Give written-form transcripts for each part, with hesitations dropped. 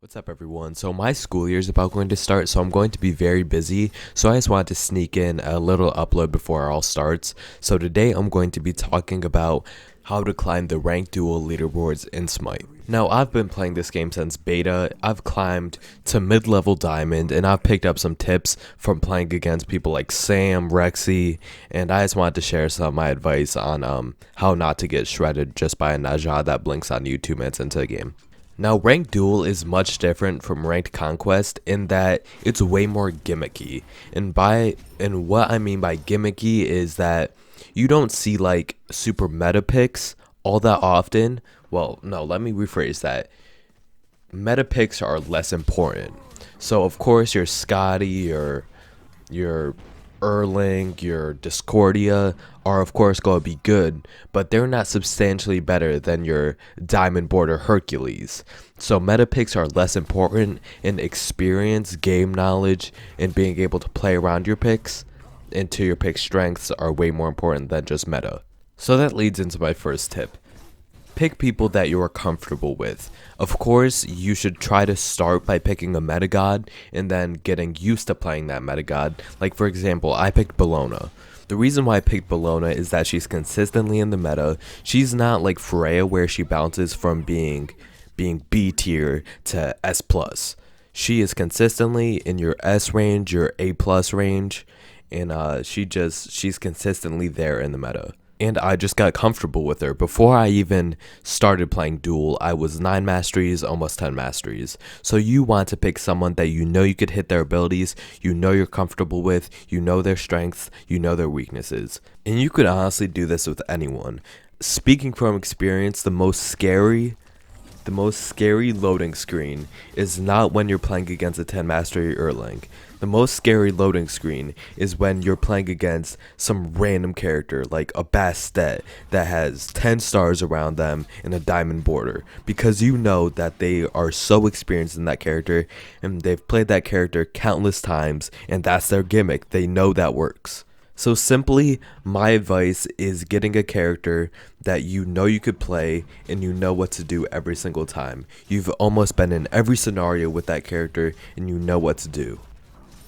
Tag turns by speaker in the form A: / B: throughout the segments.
A: What's up, everyone? So my school year is about going to start, so I'm going to be very busy. So I just wanted to sneak in a little upload before it all starts. So today I'm going to be talking about how to climb the ranked duel leaderboards in Smite. Now, I've been playing this game since beta. I've climbed to mid-level diamond, and I've picked up some tips from playing against people like Sam, Rexy, and I just wanted to share some of my advice on how not to get shredded just by a Najah that blinks on you 2 minutes into the game. Now, Ranked Duel is much different from Ranked Conquest in that it's way more gimmicky. And what I mean by gimmicky is that you don't see like super meta picks all that often. Well, no, let me rephrase that. Meta picks are less important. So of course your Scotty or your Erling, your Discordia are of course going to be good, but they're not substantially better than your Diamond Border Hercules. So meta picks are less important, and experience, game knowledge, and being able to play around your picks into your pick strengths are way more important than just meta. So that leads into my first tip. Pick people that you are comfortable with. Of course, you should try to start by picking a meta god and then getting used to playing that meta god. Like for example, I picked Bellona. The reason why I picked Bellona is that she's consistently in the meta. She's not like Freya where she bounces from being B tier to S plus. She is consistently in your S range, your A plus range, and she's consistently there in the meta. And I just got comfortable with her. Before I even started playing Duel, I was 9 masteries, almost 10 masteries. So you want to pick someone that you know you could hit their abilities, you know you're comfortable with, you know their strengths, you know their weaknesses. And you could honestly do this with anyone. Speaking from experience, the most scary loading screen is not when you're playing against a 10 mastery Erling. The most scary loading screen is when you're playing against some random character like a Bastet that has 10 stars around them in a diamond border, because you know that they are so experienced in that character and they've played that character countless times and that's their gimmick. They know that works. So simply, my advice is getting a character that you know you could play and you know what to do every single time. You've almost been in every scenario with that character and you know what to do.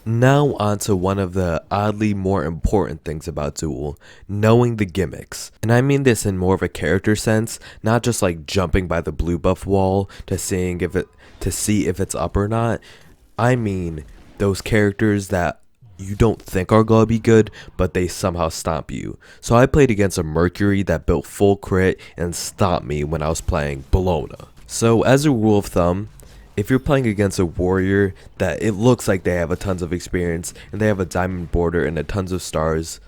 A: Now on to one of the oddly more important things about Duel, knowing the gimmicks. And I mean this in more of a character sense, not just like jumping by the blue buff wall to see if it's up or not. I mean those characters that you don't think are gonna be good, but they somehow stomp you. So I played against a Mercury that built full crit and stomped me when I was playing Bellona. So as a rule of thumb, if you're playing against a warrior that it looks like they have a tons of experience and they have a diamond border and a tons of stars,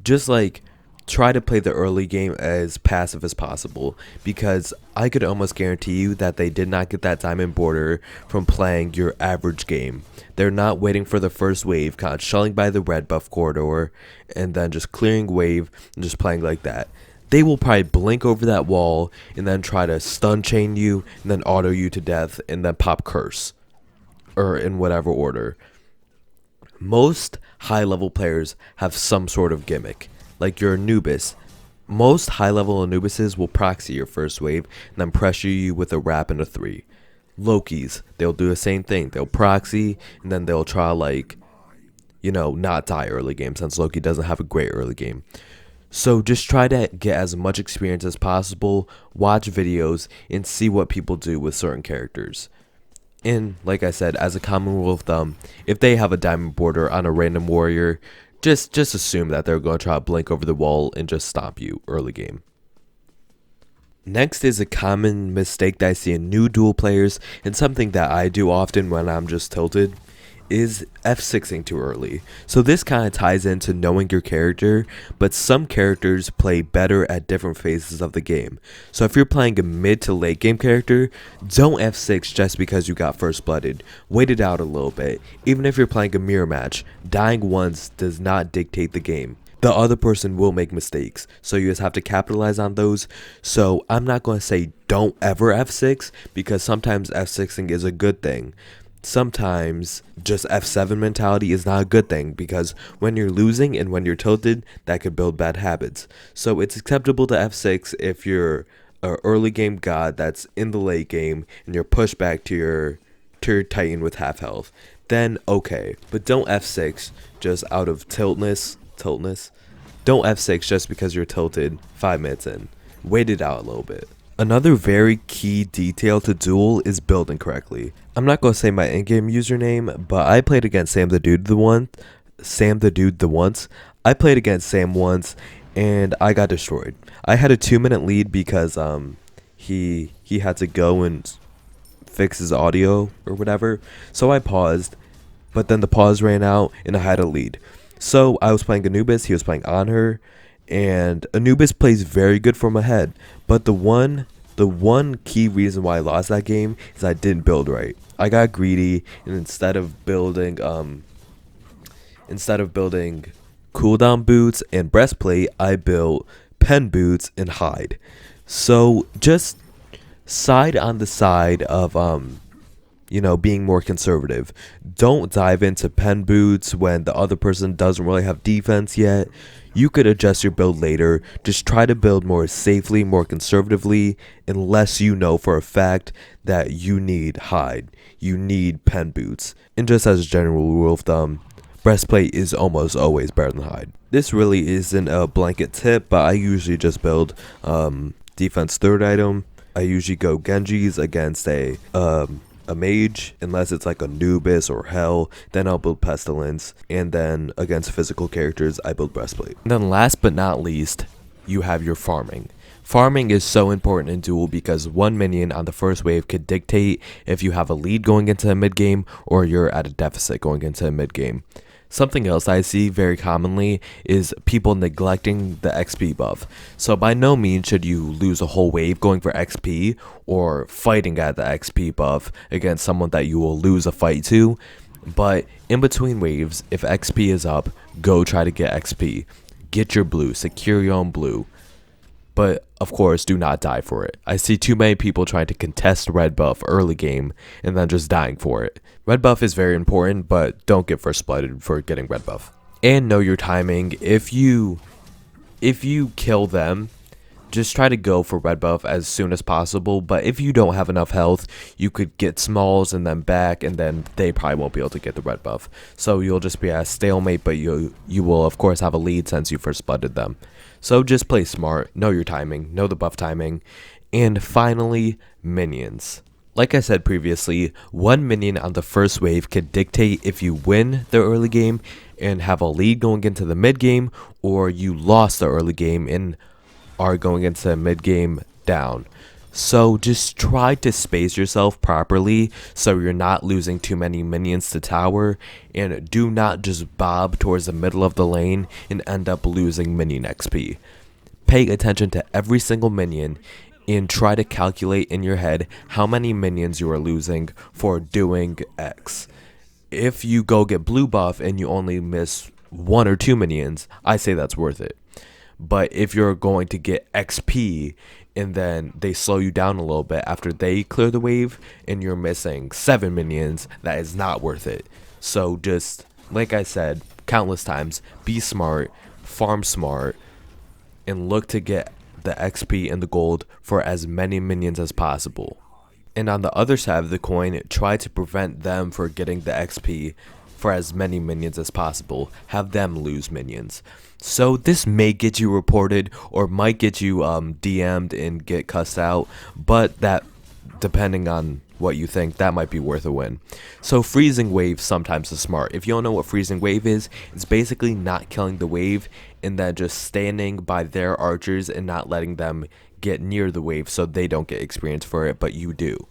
A: just like try to play the early game as passive as possible, because I could almost guarantee you that they did not get that diamond border from playing your average game. They're not waiting for the first wave, kind of shelling by the red buff corridor and then just clearing wave and just playing like that. They will probably blink over that wall and then try to stun chain you and then auto you to death and then pop curse, or in whatever order. Most high level players have some sort of gimmick. Like your Anubis. Most high level Anubises will proxy your first wave and then pressure you with a wrap and a 3. Lokis, they'll do the same thing. They'll proxy and then they'll try not die early game, since Loki doesn't have a great early game. So just try to get as much experience as possible, watch videos, and see what people do with certain characters. And like I said, as a common rule of thumb, if they have a diamond border on a random warrior, just assume that they're going to try to blink over the wall and just stop you early game. Next is a common mistake that I see in new duel players, and something that I do often when I'm just tilted, is F6ing too early. So this kind of ties into knowing your character, but some characters play better at different phases of the game. So if you're playing a mid to late game character, don't F6 just because you got first blooded. Wait it out a little bit. Even if you're playing a mirror match, dying once does not dictate the game. The other person will make mistakes, so you just have to capitalize on those. So I'm not going to say don't ever F6, because sometimes F6ing is a good thing. Sometimes just F7 mentality is not a good thing, because when you're losing and when you're tilted, that could build bad habits. So it's acceptable to F6 if you're an early game god that's in the late game and you're pushed back to your Titan with half health, then okay. But don't F6 just out of tiltness. Don't F6 just because you're tilted 5 minutes in. Wait it out a little bit. Another very key detail to Duel is building correctly. I'm not going to say my in-game username, but I played against Sam the Dude the once. I played against Sam once, and I got destroyed. I had a 2-minute lead because he had to go and fix his audio or whatever. So I paused, but then the pause ran out, and I had a lead. So I was playing Anubis, he was playing Anhur, and Anubis plays very good from ahead. But the one key reason why I lost that game is I didn't build right. I got greedy, and instead of building cooldown boots and breastplate, I built pen boots and hide. So just side on the side of being more conservative. Don't dive into pen boots when the other person doesn't really have defense yet. You could adjust your build later. Just try to build more safely, more conservatively, unless you know for a fact that you need hide. You need pen boots. And just as a general rule of thumb, breastplate is almost always better than hide. This really isn't a blanket tip, but I usually just build defense third item. I usually go Genjis against a mage, unless it's like Anubis or Hell, then I'll build Pestilence, and then against physical characters, I build Breastplate. And then last but not least, you have your farming. Farming is so important in Duel because one minion on the first wave could dictate if you have a lead going into a mid game or you're at a deficit going into a mid game. Something else I see very commonly is people neglecting the XP buff. So by no means should you lose a whole wave going for XP or fighting at the XP buff against someone that you will lose a fight to. But in between waves, if XP is up, go try to get XP. Get your blue, secure your own blue. But of course, do not die for it. I see too many people trying to contest red buff early game and then just dying for it. Red buff is very important, but don't get first blooded for getting red buff. And know your timing. If you kill them, just try to go for red buff as soon as possible. But if you don't have enough health, you could get smalls and then back, and then they probably won't be able to get the red buff. So you'll just be at a stalemate, but you will of course have a lead since you first blooded them. So just play smart, know your timing, know the buff timing. And finally, minions. Like I said previously, one minion on the first wave could dictate if you win the early game and have a lead going into the mid game, or you lost the early game and are going into the mid game down. So just try to space yourself properly so you're not losing too many minions to tower, and do not just bob towards the middle of the lane and end up losing minion XP. Pay attention to every single minion and try to calculate in your head how many minions you are losing for doing X. If you go get blue buff and you only miss 1 or 2 minions, I say that's worth it. But if you're going to get XP and then they slow you down a little bit after they clear the wave and you're missing 7 minions, that is not worth it. So just, like I said countless times, be smart, farm smart, and look to get the XP and the gold for as many minions as possible. And on the other side of the coin, try to prevent them from getting the XP for as many minions as possible. Have them lose minions. So this may get you reported or might get you DM'd and get cussed out, but that, depending on what you think, that might be worth a win. So freezing wave sometimes is smart. If you don't know what freezing wave is, it's basically not killing the wave and then just standing by their archers and not letting them get near the wave so they don't get experience for it, but you do.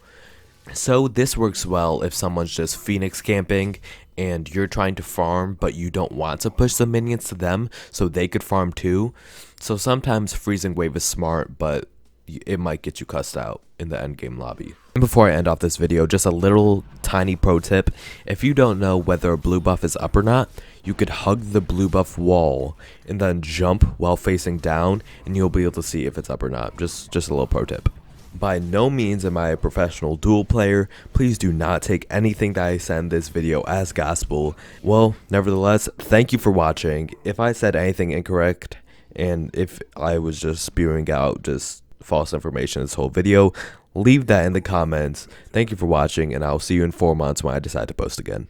A: So this works well if someone's just Phoenix camping and you're trying to farm, but you don't want to push the minions to them so they could farm too. So sometimes freezing wave is smart, but it might get you cussed out in the endgame lobby. And before I end off this video, just a little tiny pro tip. If you don't know whether a blue buff is up or not, you could hug the blue buff wall and then jump while facing down, and you'll be able to see if it's up or not. Just a little pro tip. By no means am I a professional Duel player. Please do not take anything that I said in this video as gospel. Well, nevertheless, thank you for watching. If I said anything incorrect, and if I was just spewing out just false information this whole video, leave that in the comments. Thank you for watching, and I'll see you in 4 months when I decide to post again.